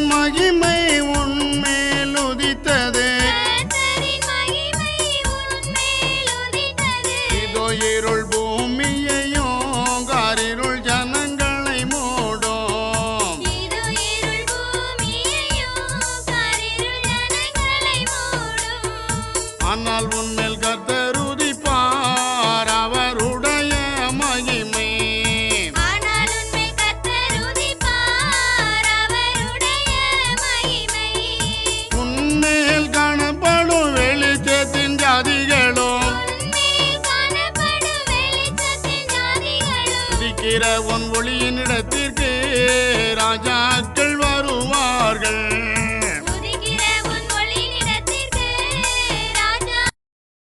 மகிமை உன்மேல் உதித்தது இதோ இருள் பூமியையும் காரிருள் ஜனங்களை மூடும் ஆனால் உன்மேல் கர்த்தர் உதிப்பார் அவருடைய மகிமை உன்மேல் காணப்படும் வெளிச்சத்தின் ஜாதிகளும் உதிக்கிற உன்